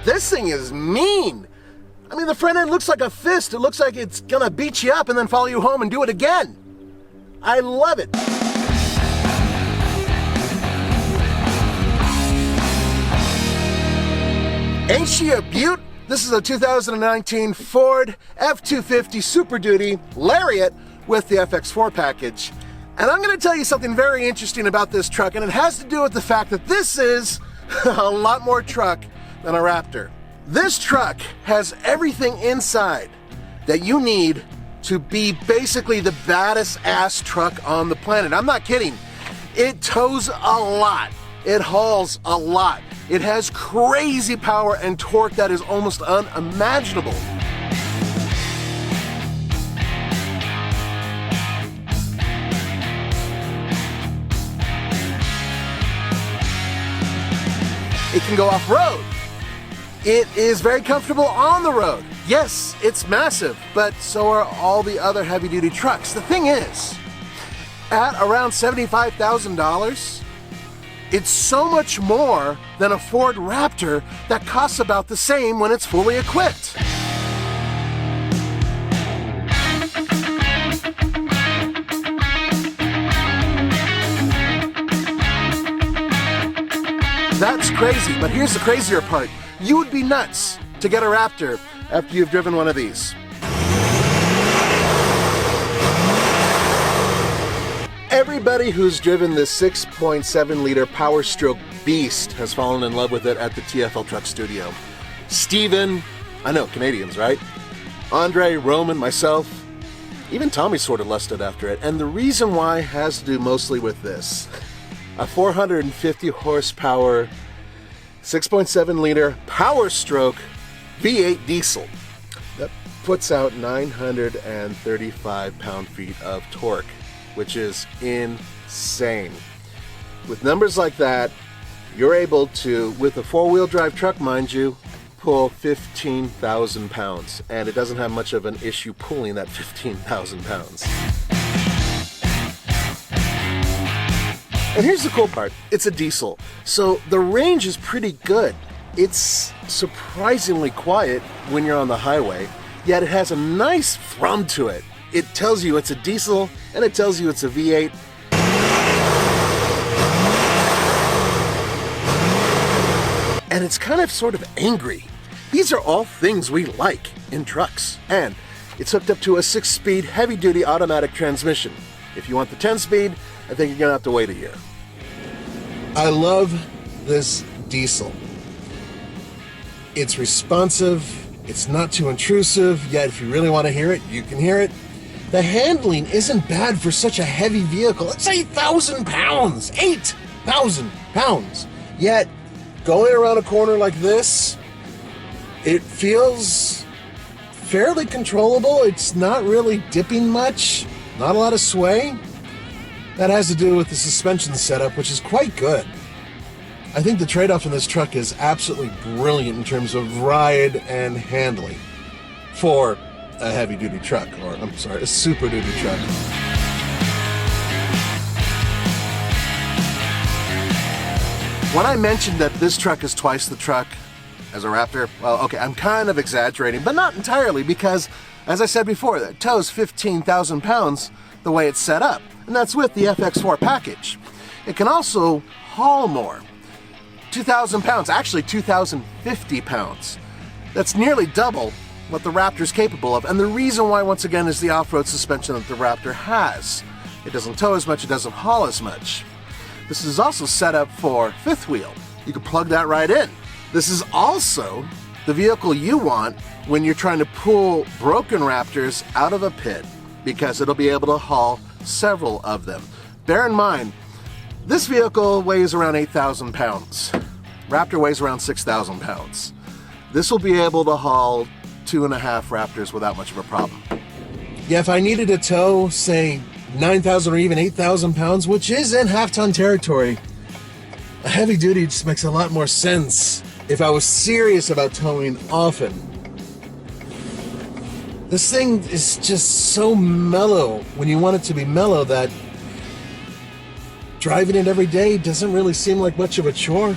this thing is mean. I mean, the front end looks like a fist. It looks like it's gonna beat you up and then follow you home and do it again. I love it. Ain't she a beaut? This is a 2019 Ford F-250 Super Duty Lariat with the FX4 package. And I'm gonna tell you something very interesting about this truck, and it has to do with the fact that this is a lot more truck than a Raptor. This truck has everything inside that you need to be basically the baddest ass truck on the planet. I'm not kidding. It tows a lot. It hauls a lot. It has crazy power and torque that is almost unimaginable. It can go off-road. It is very comfortable on the road. Yes, it's massive, but so are all the other heavy-duty trucks. The thing is, at around $75,000, it's so much more than a Ford Raptor that costs about the same when it's fully equipped. That's crazy, but here's the crazier part. You would be nuts to get a Raptor after you've driven one of these. Everybody who's driven this 6.7 liter Power Stroke beast has fallen in love with it at the TFL Truck Studio. Steven, I know, Canadians, right? Andre, Roman, myself, even Tommy sort of lusted after it. And the reason why has to do mostly with this. A 450 horsepower, 6.7 liter Power Stroke V8 diesel that puts out 935 pound-feet of torque, which is insane. With numbers like that, you're able to, with a four-wheel drive truck, mind you, pull 15,000 pounds. And it doesn't have much of an issue pulling that 15,000 pounds. And here's the cool part. It's a diesel, so the range is pretty good. It's surprisingly quiet when you're on the highway, yet it has a nice thrum to it. It tells you it's a diesel, and it tells you it's a V8. And it's kind of sort of angry. These are all things we like in trucks. And it's hooked up to a 6-speed heavy-duty automatic transmission. If you want the 10-speed, I think you're gonna have to wait a year. I love this diesel. It's responsive, it's not too intrusive, yet if you really want to hear it, you can hear it. The handling isn't bad for such a heavy vehicle. It's 8,000 pounds! 8,000 pounds! Yet, going around a corner like this, it feels fairly controllable. It's not really dipping much, not a lot of sway. That has to do with the suspension setup, which is quite good. I think the trade-off in this truck is absolutely brilliant in terms of ride and handling for a heavy-duty truck, or I'm sorry, a super-duty truck. When I mentioned that this truck is twice the truck as a Raptor, well, okay, I'm kind of exaggerating, but not entirely, because, as I said before, it tows 15,000 pounds the way it's set up. And that's with the FX4 package. It can also haul more. 2,000 pounds, actually 2,050 pounds. That's nearly double what the Raptor is capable of. And the reason why, once again, is the off-road suspension that the Raptor has. It doesn't tow as much, it doesn't haul as much. This is also set up for fifth wheel. You can plug that right in. This is also the vehicle you want when you're trying to pull broken Raptors out of a pit, because it'll be able to haul several of them. Bear in mind, this vehicle weighs around 8,000 pounds. Raptor weighs around 6,000 pounds. This will be able to haul 2.5 Raptors without much of a problem. Yeah, if I needed to tow, say, 9,000 or even 8,000 pounds, which is in half-ton territory, a heavy duty just makes a lot more sense if I was serious about towing often. This thing is just so mellow when you want it to be mellow that driving it every day doesn't really seem like much of a chore.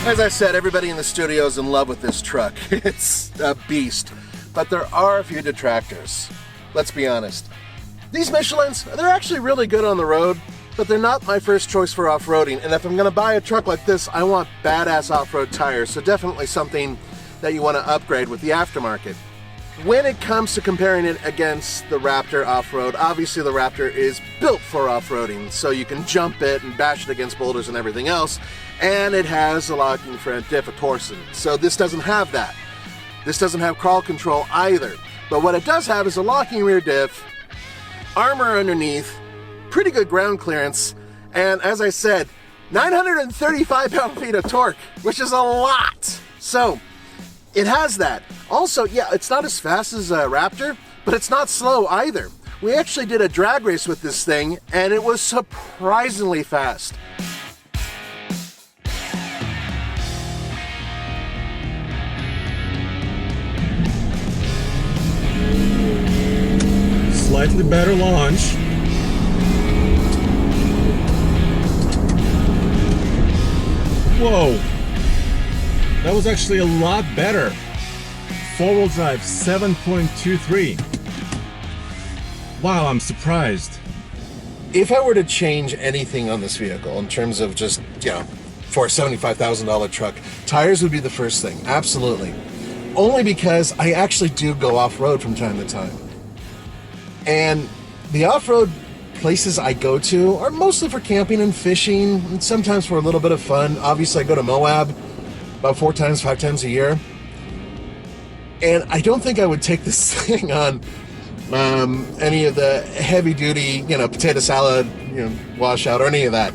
As I said, everybody in the studio is in love with this truck. It's a beast. But there are a few detractors. Let's be honest. These Michelins, they're actually really good on the road, but they're not my first choice for off-roading. And if I'm gonna buy a truck like this, I want badass off-road tires, so definitely something that you wanna upgrade with the aftermarket. When it comes to comparing it against the Raptor off-road, obviously the Raptor is built for off-roading, so you can jump it and bash it against boulders and everything else, and it has a locking front diff, a torsion. So this doesn't have that. This doesn't have crawl control either. But what it does have is a locking rear diff, armor underneath, pretty good ground clearance, and as I said, 935 pound-feet of torque, which is a lot. So it has that. Also, yeah, it's not as fast as a Raptor, but it's not slow either. We actually did a drag race with this thing, and it was surprisingly fast. Slightly better launch. Whoa, that was actually a lot better. Four-wheel drive 7.23. Wow, I'm surprised. If I were to change anything on this vehicle in terms of just, for a $75,000 truck, tires would be the first thing, absolutely. Only because I actually do go off-road from time to time. And the off-road places I go to are mostly for camping and fishing, and sometimes for a little bit of fun. Obviously, I go to Moab about 5 times a year. And I don't think I would take this thing on any of the heavy-duty, potato salad, washout or any of that.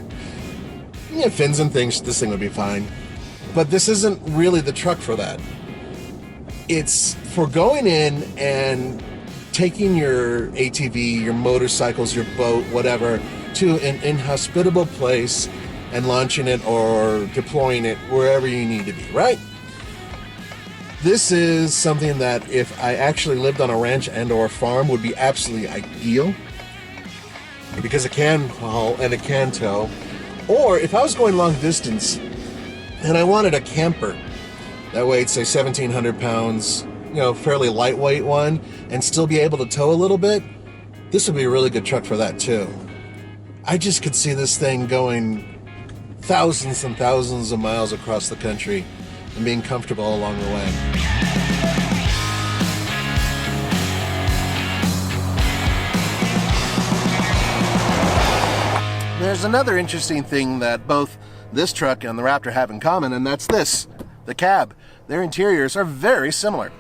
Fins and things, this thing would be fine. But this isn't really the truck for that. It's for going in and taking your ATV, your motorcycles, your boat, whatever, to an inhospitable place and launching it or deploying it wherever you need to be, right? This is something that if I actually lived on a ranch and or farm would be absolutely ideal, because it can haul and it can tow. Or if I was going long distance and I wanted a camper, that way it's say 1,700 pounds, fairly lightweight one, and still be able to tow a little bit, this would be a really good truck for that too. I just could see this thing going thousands and thousands of miles across the country and being comfortable along the way. There's another interesting thing that both this truck and the Raptor have in common, and that's this, the cab. Their interiors are very similar.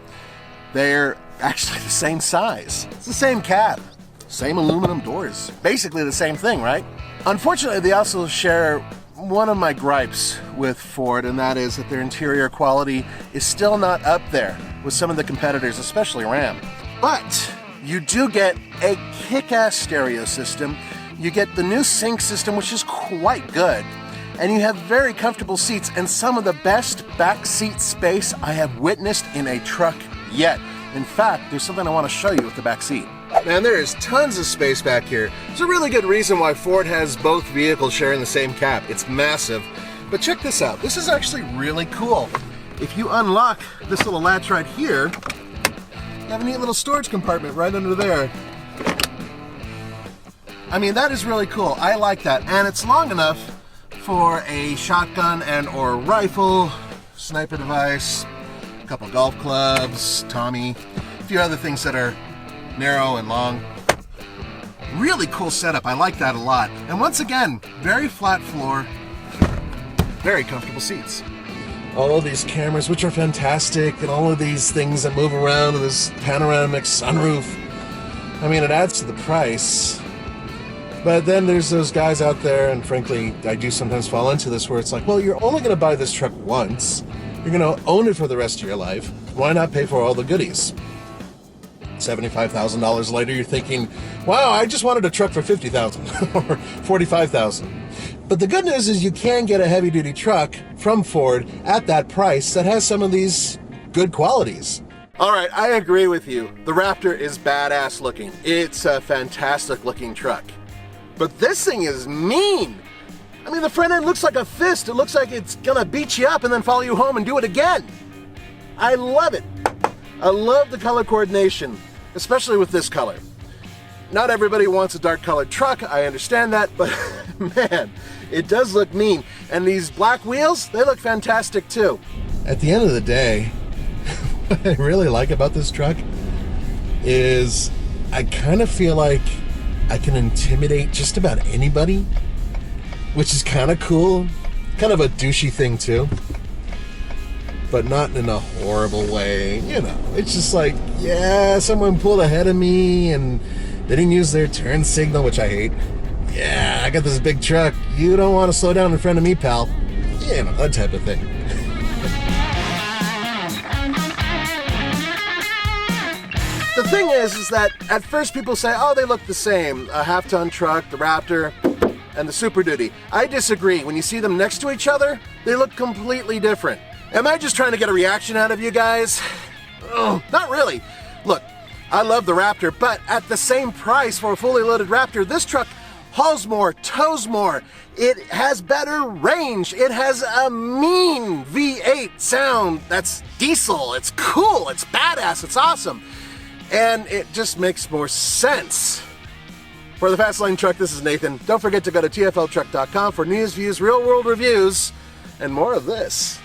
They're actually the same size. It's the same cab, same aluminum doors. Basically the same thing, right? Unfortunately, they also share one of my gripes with Ford, and that is that their interior quality is still not up there with some of the competitors, especially Ram. But you do get a kick-ass stereo system. You get the new sync system, which is quite good. And you have very comfortable seats and some of the best back seat space I have witnessed in a truck yet. In fact, there's something I want to show you with the back seat. Man, there is tons of space back here. There's a really good reason why Ford has both vehicles sharing the same cab. It's massive. But check this out. This is actually really cool. If you unlock this little latch right here, you have a neat little storage compartment right under there. I mean, that is really cool. I like that. And it's long enough for a shotgun and or rifle, sniper device, a couple golf clubs, Tommy, a few other things that are narrow and long. Really cool setup. I like that a lot. And once again, very flat floor, very comfortable seats. All of these cameras, which are fantastic, and all of these things that move around, and this panoramic sunroof. I mean, it adds to the price. But then there's those guys out there, and frankly, I do sometimes fall into this, where it's like, well, you're only going to buy this truck once. You're going to own it for the rest of your life. Why not pay for all the goodies? $75,000 later, you're thinking, wow, I just wanted a truck for $50,000 or $45,000. But the good news is you can get a heavy-duty truck from Ford at that price that has some of these good qualities. All right, I agree with you. The Raptor is badass looking. It's a fantastic looking truck. But this thing is mean. I mean, the front end looks like a fist. It looks like it's gonna beat you up and then follow you home and do it again. I love it. I love the color coordination, especially with this color. Not everybody wants a dark colored truck, I understand that, but man, it does look mean. And these black wheels, they look fantastic too. At the end of the day, what I really like about this truck is I kind of feel like I can intimidate just about anybody, which is kind of cool. Kind of a douchey thing too, but not in a horrible way. You know, it's just like, yeah, someone pulled ahead of me and they didn't use their turn signal, which I hate. Yeah, I got this big truck. You don't want to slow down in front of me, pal. You know, that type of thing. The thing is that at first people say, oh, they look the same. A half-ton truck, the Raptor, and the Super Duty. I disagree. When you see them next to each other, they look completely different. Am I just trying to get a reaction out of you guys? Oh, not really. Look, I love the Raptor, but at the same price for a fully loaded Raptor, this truck hauls more, tows more. It has better range. It has a mean V8 sound that's diesel. It's cool. It's badass. It's awesome. And it just makes more sense. For the Fast Lane Truck, this is Nathan. Don't forget to go to tfltruck.com for news, views, real-world reviews, and more of this.